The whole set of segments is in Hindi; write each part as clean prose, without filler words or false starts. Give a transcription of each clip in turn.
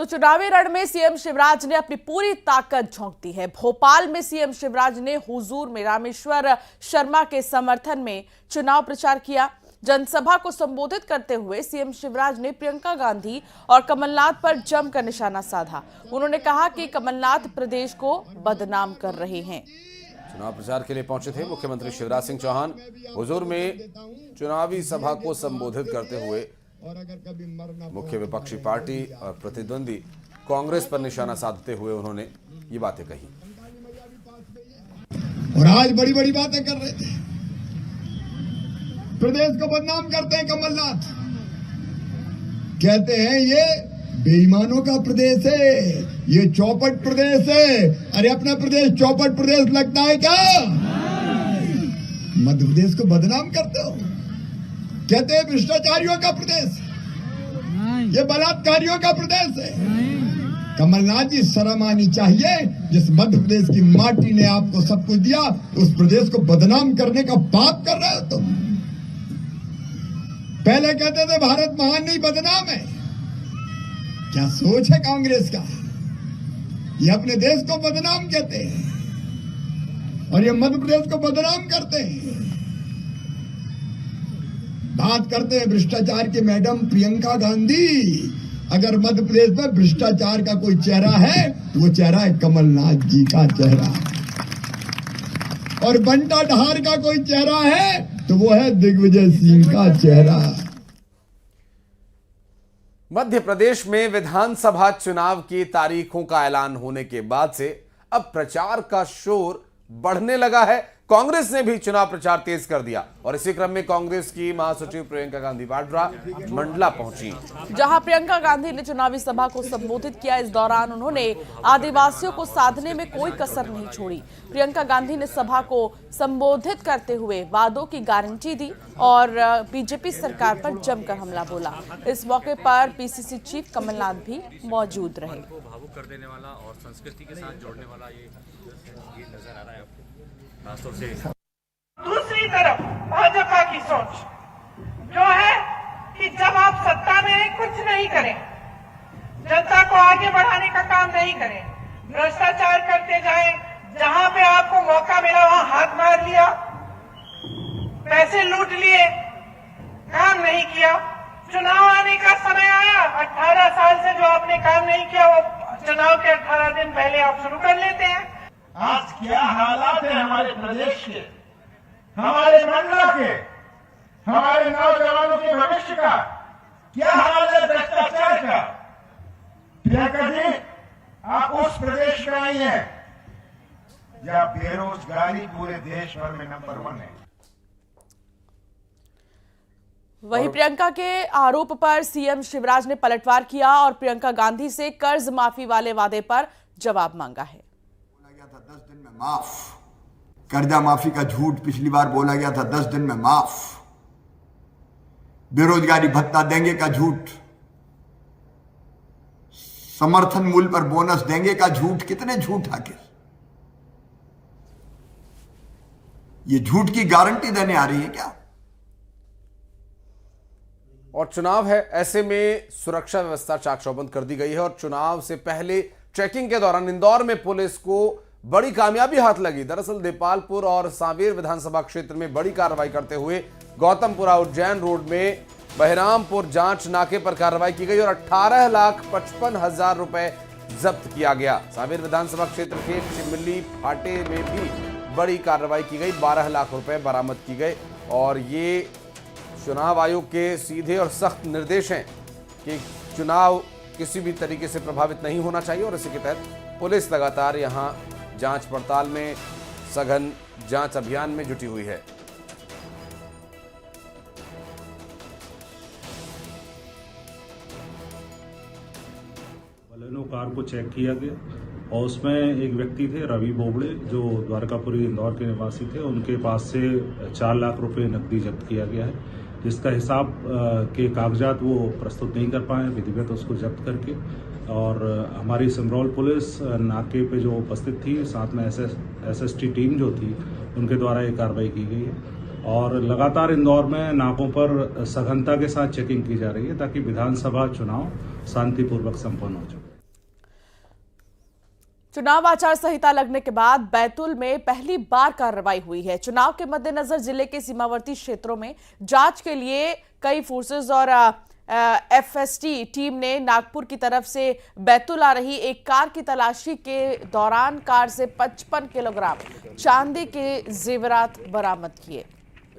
तो चुनावी रण में सीएम शिवराज ने अपनी पूरी ताकत झोंक दी है। भोपाल में सीएम शिवराज ने हुजूर में रामेश्वर शर्मा के समर्थन में चुनाव प्रचार किया। जनसभा को संबोधित करते हुए सीएम शिवराज ने प्रियंका गांधी और कमलनाथ पर जमकर निशाना साधा। उन्होंने कहा कि कमलनाथ प्रदेश को बदनाम कर रहे हैं। चुनाव प्रचार के लिए पहुंचे थे मुख्यमंत्री शिवराज सिंह चौहान। हुजूर में चुनावी सभा को संबोधित करते हुए मुख्य विपक्षी पार्टी और प्रतिद्वंदी कांग्रेस पर निशाना साधते हुए उन्होंने ये बातें कही। और आज बड़ी बड़ी बातें कर रहे थे, प्रदेश को बदनाम करते हैं कमलनाथ। कहते हैं ये बेईमानों का प्रदेश है, ये चौपट प्रदेश है। अरे अपना प्रदेश चौपट प्रदेश लगता है क्या? मध्य प्रदेश को बदनाम करते हो। कहते हैं भ्रष्टाचारियों का प्रदेश, ये बलात्कारियों का प्रदेश है। कमलनाथ जी, शर्म आनी चाहिए। जिस मध्य प्रदेश की माटी ने आपको सब कुछ दिया, उस प्रदेश को बदनाम करने का पाप कर रहे हो तुम। पहले कहते थे भारत महान नहीं बदनाम है। क्या सोच है कांग्रेस का? ये अपने देश को बदनाम कहते हैं और ये मध्य प्रदेश को बदनाम करते हैं। बात करते हैं भ्रष्टाचार की मैडम प्रियंका गांधी। अगर मध्य प्रदेश में भ्रष्टाचार का कोई चेहरा है तो वो चेहरा है कमलनाथ जी का चेहरा, और बंटा ढार का कोई चेहरा है तो वो है दिग्विजय सिंह का चेहरा। मध्य प्रदेश में विधानसभा चुनाव की तारीखों का ऐलान होने के बाद से अब प्रचार का शोर बढ़ने लगा है। कांग्रेस ने भी चुनाव प्रचार तेज कर दिया और इसी क्रम में कांग्रेस की महासचिव प्रियंका गांधी वाड्रा मंडला पहुंची, जहां प्रियंका गांधी ने चुनावी सभा को संबोधित किया। इस दौरान उन्होंने आदिवासियों को साधने में कोई कसर नहीं छोड़ी। प्रियंका गांधी ने सभा को संबोधित करते हुए वादों की गारंटी दी और बीजेपी सरकार पर जमकर हमला बोला। इस मौके पर पीसीसी चीफ कमलनाथ भी मौजूद रहे। भावुक कर देने वाला और संस्कृति के साथ जोड़ने वाला ये नजर आ रहा है आपको खासतौर से। दूसरी तरफ भाजपा की सोच जो है कि जब आप सत्ता में कुछ नहीं करें, जनता को आगे बढ़ाने का काम नहीं करें, भ्रष्टाचार करते जाएं, जहां पे आपको मौका मिला वहां हाथ मार लिया, पैसे लूट लिए, काम नहीं किया। चुनाव आने का समय आया, 18 साल से जो आपने काम नहीं किया वो चुनाव के 18 दिन पहले आप शुरू कर लेते हैं। आज क्या हालात है हमारे प्रदेश के, हमारे मंडला के, हमारे नौजवानों के भविष्य का क्या हाल है भ्रष्टाचार का। प्रियंका जी, आप उस प्रदेश में आई हैं जहां बेरोजगारी पूरे देश भर में नंबर 1 है। वहीं प्रियंका के आरोप पर सीएम शिवराज ने पलटवार किया और प्रियंका गांधी से कर्ज माफी वाले वादे पर जवाब मांगा है। 10 दिन में माफ, कर्जा माफी का झूठ पिछली बार बोला गया था, 10 दिन में माफ। बेरोजगारी भत्ता देंगे का झूठ, समर्थन मूल्य पर बोनस देंगे का झूठ। कितने झूठ आखिर? ये झूठ की गारंटी देने आ रही है क्या? और चुनाव है, ऐसे में सुरक्षा व्यवस्था चाक चौबंद कर दी गई है और चुनाव से पहले चेकिंग के दौरान इंदौर में पुलिस को बड़ी कामयाबी हाथ लगी। दरअसल देपालपुर और सांवेर विधानसभा क्षेत्र में बड़ी कार्रवाई करते हुए गौतमपुरा उज्जैन रोड में बहरामपुर जांच नाके पर कार्रवाई की गई और 18,55,000 रुपए जब्त किया गया। सांवेर विधानसभा क्षेत्र के चिमली फाटे में भी बड़ी कार्रवाई की गई, 12 लाख रुपए बरामद की गए। और ये चुनाव आयोग के सीधे और सख्त निर्देश हैं कि चुनाव किसी भी तरीके से प्रभावित नहीं होना चाहिए और इसी के तहत पुलिस लगातार यहां जांच पड़ताल में सघन जांच अभियान में जुटी हुई है। बलेनो कार को चेक किया गया और उसमें एक व्यक्ति थे रवि बोबड़े, जो द्वारकापुरी इंदौर के निवासी थे। उनके पास से 4 लाख रुपए नकदी जब्त किया गया है, जिसका हिसाब के कागजात वो प्रस्तुत नहीं कर पाए विधिवत उसको जब्त करके। और हमारी सिमरौल पुलिस नाके पे जो उपस्थित थी, साथ में एसएसटी टीम जो थी, उनके द्वारा ये कार्रवाई की गई है। और लगातार इंदौर में नाकों पर सघनता के साथ चेकिंग की जा रही है ताकि विधानसभा चुनाव शांतिपूर्वक संपन्न हो जाए। चुनाव आचार संहिता लगने के बाद बैतूल में पहली बार कार्रवाई हुई है। चुनाव के मद्देनजर जिले के सीमावर्ती क्षेत्रों में जांच के लिए कई फोर्सेस और एफएसटी टीम ने नागपुर की तरफ से बैतूल आ रही एक कार की तलाशी के दौरान कार से 55 किलोग्राम चांदी के जेवरात बरामद किए।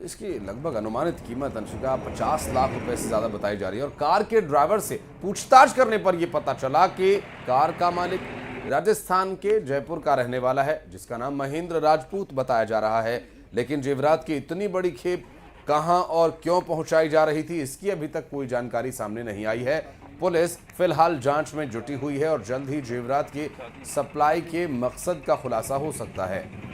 इसकी लगभग अनुमानित कीमत अंशिका 50 लाख रुपए से ज्यादा बताई जा रही है और कार के ड्राइवर से पूछताछ करने पर यह पता चला कि कार का मालिक राजस्थान के जयपुर का रहने वाला है, जिसका नाम महेंद्र राजपूत बताया जा रहा है। लेकिन जेवरात की इतनी बड़ी खेप कहां और क्यों पहुंचाई जा रही थी, इसकी अभी तक कोई जानकारी सामने नहीं आई है। पुलिस फिलहाल जांच में जुटी हुई है और जल्द ही जेवरात की सप्लाई के मकसद का खुलासा हो सकता है।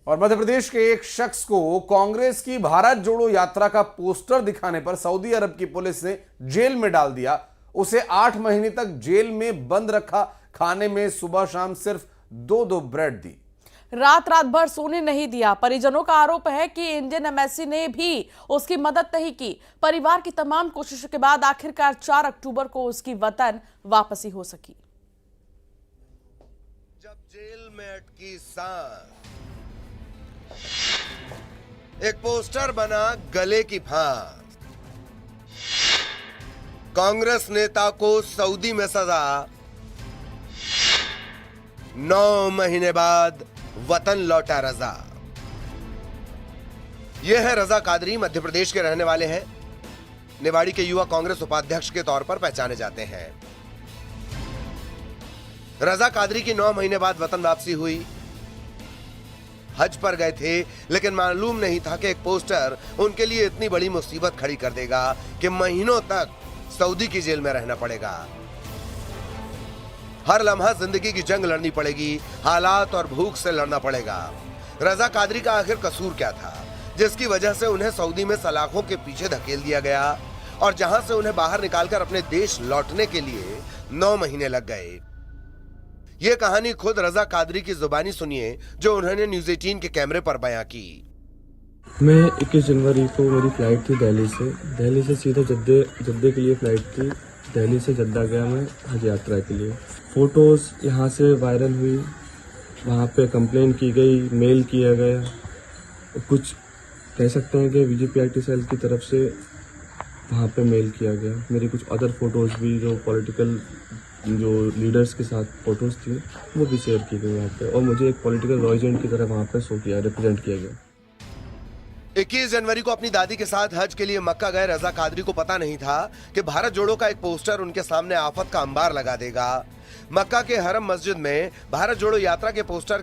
और मध्य प्रदेश के एक शख्स को कांग्रेस की भारत जोड़ो यात्रा का पोस्टर दिखाने पर सऊदी अरब की पुलिस ने जेल में डाल दिया। उसे 8 महीने तक जेल में बंद रखा। खाने में सुबह शाम सिर्फ 2-2 ब्रेड दी। रात भर सोने नहीं दिया। परिजनों का आरोप है कि इंडियन एम्बेसी ने भी उसकी मदद नहीं की। परिवार की तमाम कोशिशों के बाद आखिरकार 4 अक्टूबर को उसकी वतन वापसी हो सकी। जब जेल में अटकी सांस, एक पोस्टर बना गले की फांस। कांग्रेस नेता को सऊदी में सजा, 9 महीने बाद वतन लौटा रजा। यह है रजा कादरी, मध्य प्रदेश के रहने वाले हैं। निवाड़ी के युवा कांग्रेस उपाध्यक्ष के तौर पर पहचाने जाते हैं। रजा कादरी की 9 महीने बाद वतन वापसी हुई। हज पर गए थे, लेकिन मालूम नहीं था कि एक पोस्टर उनके लिए इतनी बड़ी मुसीबत खड़ी कर देगा कि महीनों तक सऊदी की जेल में रहना पड़ेगा। हर लम्हा जिंदगी की जंग लड़नी पड़ेगी, हालात और भूख से लड़ना पड़ेगा। रजा कादरी का आखिर कसूर क्या था, जिसकी वजह से उन्हें सऊदी में सलाखों के पीछे धकेल दिया गया और जहां से उन्हें बाहर निकालकर अपने देश लौटने के लिए 9 महीने लग गए। ये कहानी खुद रजा कादरी की जुबानी सुनिए, जो उन्होंने न्यूज़ 18 के कैमरे पर बयां की। मैं 21 जनवरी को मेरी फ्लाइट थी दिल्ली से सीधा जद्दे के लिए फ्लाइट थी। दिल्ली से जद्दा गया मैं हज यात्रा के लिए। फोटोज यहाँ से वायरल हुई, वहाँ पे कंप्लेन की गई, मेल किया गया। कुछ कह सकते हैं कि बीजेपी सेल की तरफ से वहाँ पे मेल किया गया। मेरी कुछ अदर फोटोज भी जो पॉलिटिकल जो लीडर्स के साथ फोटोज थी वो भी शेयर की गई वहाँ पे, और मुझे एक पॉलिटिकल एजेंट की तरह वहाँ पे रिप्रेजेंट किया गया। 21 जनवरी को अपनी दादी के साथ हज के लिए मक्का गए रजा कादरी को पता नहीं था कि भारत जोड़ो का एक पोस्टर उनके सामने आफत का अंबार लगा देगा। मक्का के हरम मस्जिद में भारत जोड़ो यात्रा के पोस्टर